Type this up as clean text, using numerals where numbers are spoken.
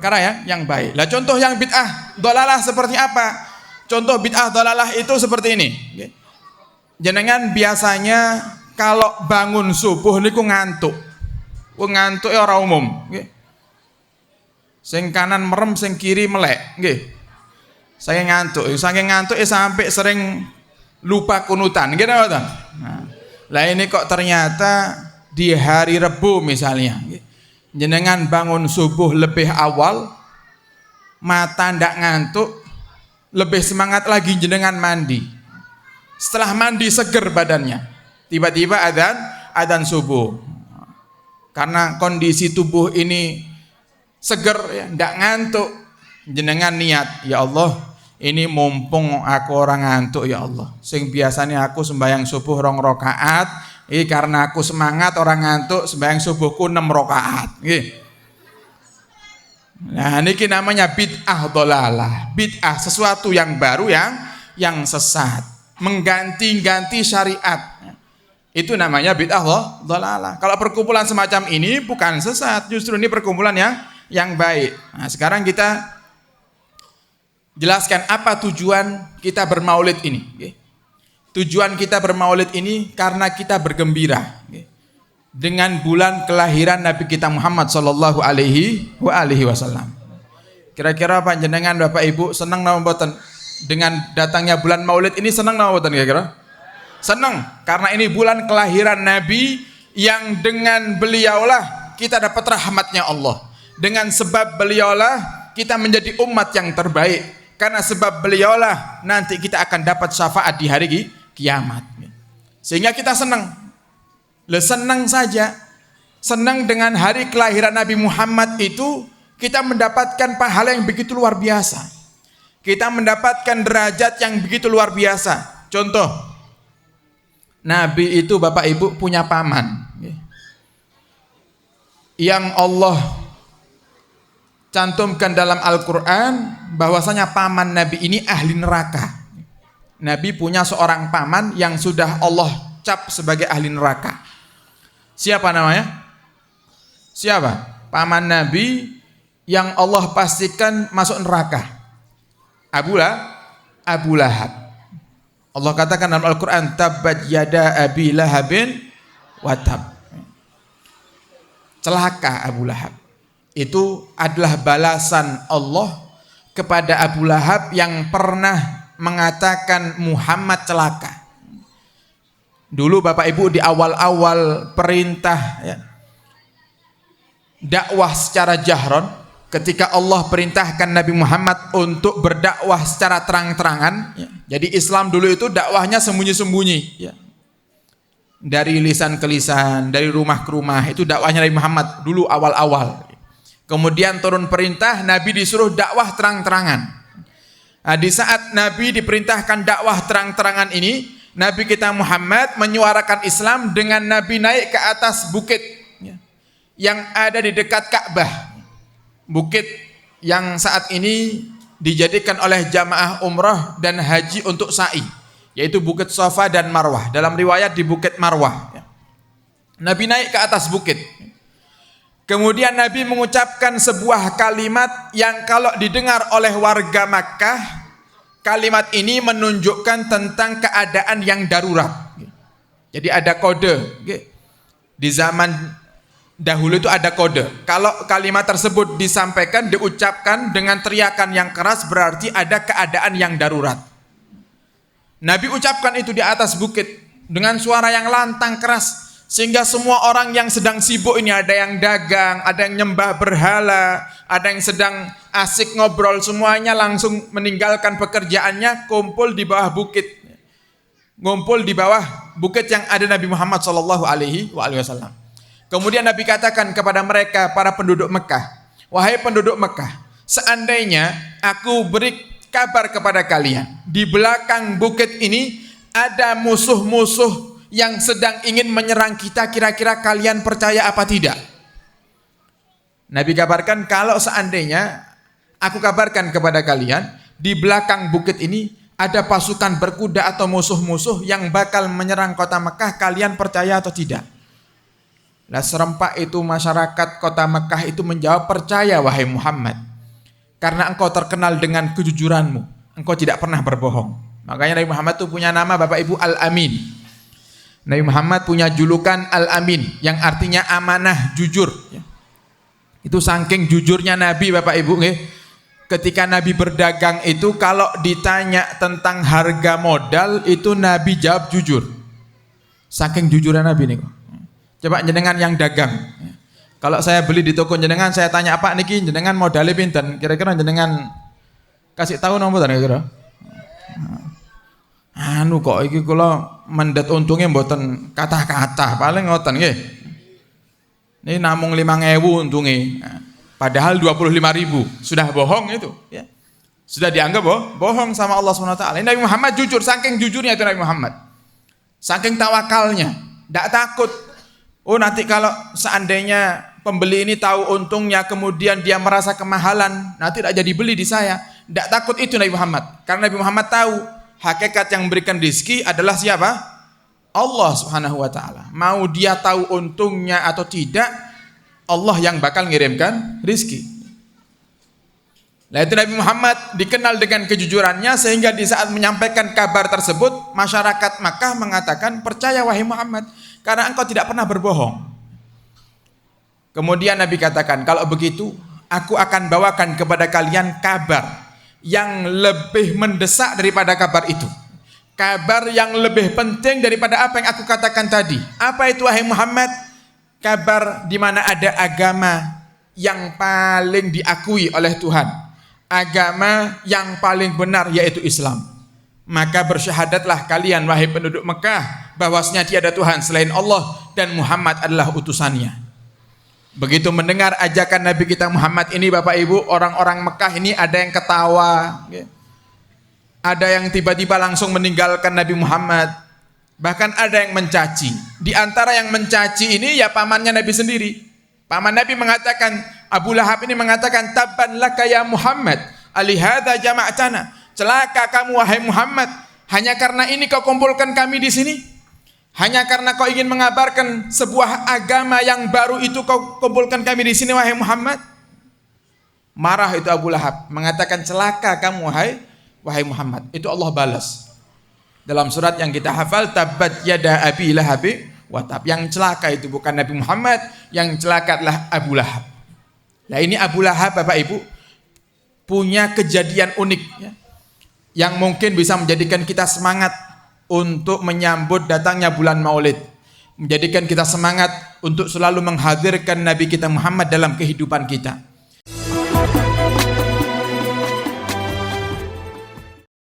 perkara yang baik. Lah contoh yang bid'ah dhalalah seperti apa? Contoh bid'ah dhalalah itu seperti ini. Jenengan biasanya kalau bangun subuh niku ngantuk. Ngantuk ya ora umum, nggih. Sing kanan merem, sing kiri melek, nggih. Saya ngantuk, saking ngantuk sampai sering lupa kunutan, gitu kan? Nah, lah ini kok ternyata di hari Rebu misalnya, jenengan bangun subuh lebih awal, mata ndak ngantuk, lebih semangat lagi jenengan mandi. Setelah mandi seger badannya, tiba-tiba adzan subuh. Karena kondisi tubuh ini seger, ya, ndak ngantuk, jenengan niat, ya Allah, ini mumpung aku orang ngantuk, ya Allah, sing biasanya aku sembahyang subuh 2 rakaat, ini karena aku semangat orang ngantuk, sembahyang subuhku 6 rakaat. Nah, ini namanya bid'ah dhalalah. Bid'ah sesuatu yang baru yang sesat, mengganti-ganti syariat. Itu namanya bid'ah dhalalah. Kalau perkumpulan semacam ini bukan sesat, justru ini perkumpulan yang baik. Nah, sekarang kita jelaskan apa tujuan kita bermaulid ini. Tujuan kita bermaulid ini karena kita bergembira dengan bulan kelahiran Nabi kita Muhammad sallallahu alaihi wasallam. Kira-kira panjenengan Bapak Ibu senang napa mboten dengan datangnya bulan Maulid ini, senang napa mboten kira-kira? Senang, karena ini bulan kelahiran Nabi yang dengan beliaulah kita dapat rahmatnya Allah. Dengan sebab beliaulah kita menjadi umat yang terbaik. Karena sebab beliaulah nanti kita akan dapat syafaat di hari kiamat. Sehingga kita senang. Senang saja. Senang dengan hari kelahiran Nabi Muhammad itu, kita mendapatkan pahala yang begitu luar biasa. Kita mendapatkan derajat yang begitu luar biasa. Contoh, Nabi itu Bapak Ibu punya paman yang Allah cantumkan dalam Al-Quran bahwasanya paman Nabi ini ahli neraka. Nabi punya seorang paman yang sudah Allah cap sebagai ahli neraka. Siapa namanya? Siapa? Paman Nabi yang Allah pastikan masuk neraka. Abu Lahab. Allah katakan dalam Al-Quran, tabbat yada abi lahabin watab. Celaka Abu Lahab. Itu adalah balasan Allah kepada Abu Lahab yang pernah mengatakan Muhammad celaka. Dulu Bapak Ibu di awal-awal perintah dakwah secara jahron, ketika Allah perintahkan Nabi Muhammad untuk berdakwah secara terang-terangan, jadi Islam dulu itu dakwahnya sembunyi-sembunyi, dari lisan ke lisan, dari rumah ke rumah, itu dakwahnya Nabi Muhammad dulu awal-awal. Kemudian turun perintah, Nabi disuruh dakwah terang-terangan. Nah, di saat Nabi diperintahkan dakwah terang-terangan ini, Nabi kita Muhammad menyuarakan Islam dengan Nabi naik ke atas bukit yang ada di dekat Ka'bah. Bukit yang saat ini dijadikan oleh jamaah umrah dan haji untuk sa'i, yaitu Bukit Safa dan Marwah. Dalam riwayat di Bukit Marwah. Nabi naik ke atas bukit. Kemudian Nabi mengucapkan sebuah kalimat yang kalau didengar oleh warga Makkah, kalimat ini menunjukkan tentang keadaan yang darurat. Jadi ada kode. Di zaman dahulu itu ada kode. Kalau kalimat tersebut disampaikan, diucapkan dengan teriakan yang keras, berarti ada keadaan yang darurat. Nabi ucapkan itu di atas bukit dengan suara yang lantang keras, sehingga semua orang yang sedang sibuk ini, ada yang dagang, ada yang nyembah berhala, ada yang sedang asik ngobrol, semuanya langsung meninggalkan pekerjaannya, kumpul di bawah bukit. Ngumpul di bawah bukit yang ada Nabi Muhammad sallallahu alaihi wasallam. Kemudian Nabi katakan kepada mereka, para penduduk Mekah, wahai penduduk Mekah, seandainya aku beri kabar kepada kalian, di belakang bukit ini ada musuh-musuh yang sedang ingin menyerang kita, kira-kira kalian percaya apa tidak? Nabi kabarkan, kalau seandainya aku kabarkan kepada kalian, di belakang bukit ini ada pasukan berkuda atau musuh-musuh yang bakal menyerang kota Mekah, kalian percaya atau tidak? Nah, serempak itu masyarakat kota Mekah itu menjawab, percaya wahai Muhammad. karena engkau terkenal dengan kejujuranmu, engkau tidak pernah berbohong. Makanya Nabi Muhammad itu punya nama Bapak Ibu Al-Amin. Nabi Muhammad punya julukan Al-Amin yang artinya amanah, jujur. Itu saking jujurnya Nabi Bapak Ibu. Ketika Nabi berdagang itu kalau ditanya tentang harga modal itu Nabi jawab jujur. Saking jujurnya Nabi nih. Coba jenengan yang dagang. Kalau saya beli di toko jenengan, saya tanya apa niki jenengan modalnya pinten? Kira-kira jenengan kasih tahu nomor kira-kira. Anu kok iki kula mendet untungnya mboten kata-kata, paling ngoten nggih. Ini namung 5.000 untungnya. Padahal 25.000 sudah bohong itu, ya. Sudah dianggap bohong sama Allah Subhanahu wa taala. Nabi Muhammad jujur, saking jujurnya itu Nabi Muhammad. Saking tawakalnya, tidak takut. Oh nanti kalau seandainya pembeli ini tahu untungnya kemudian dia merasa kemahalan, nanti tidak jadi beli di saya. Tidak takut itu Nabi Muhammad. Karena Nabi Muhammad tahu hakikat yang memberikan rezeki adalah siapa? Allah Subhanahu wa taala. Mau dia tahu untungnya atau tidak, Allah yang bakal ngirimkan rezeki. Nah itu Nabi Muhammad dikenal dengan kejujurannya sehingga di saat menyampaikan kabar tersebut masyarakat Makkah mengatakan, percaya wahai Muhammad karena engkau tidak pernah berbohong. Kemudian Nabi katakan, kalau begitu aku akan bawakan kepada kalian kabar yang lebih mendesak daripada kabar itu. Kabar yang lebih penting daripada apa yang aku katakan tadi. Apa itu wahai Muhammad? Kabar di mana ada agama yang paling diakui oleh Tuhan. Agama yang paling benar yaitu Islam. Maka bersyahadatlah kalian wahai penduduk Mekah bahwasanya tiada Tuhan selain Allah dan Muhammad adalah utusannya. Begitu mendengar ajakan Nabi kita Muhammad ini Bapak Ibu, orang-orang Mekah ini ada yang ketawa, ada yang tiba-tiba langsung meninggalkan Nabi Muhammad, bahkan ada yang mencaci. Di antara yang mencaci ini ya pamannya Nabi sendiri. Paman Nabi mengatakan, Abu Lahab ini mengatakan, tabban laka ya Muhammad alihadza jama'tana. Celaka kamu wahai Muhammad, hanya karena ini kau kumpulkan kami di sini? Hanya karena kau ingin mengabarkan sebuah agama yang baru itu kau kumpulkan kami di sini wahai Muhammad? Marah itu Abu Lahab, mengatakan celaka kamu wahai Muhammad. Itu Allah balas. Dalam surat yang kita hafal, tabbat yada abi lahabi wa tab. Yang celaka itu bukan Nabi Muhammad, yang celaka adalah Abu Lahab. Nah ini Abu Lahab Bapak Ibu punya kejadian unik ya, yang mungkin bisa menjadikan kita semangat untuk menyambut datangnya bulan Maulid, menjadikan kita semangat untuk selalu menghadirkan Nabi kita Muhammad dalam kehidupan kita.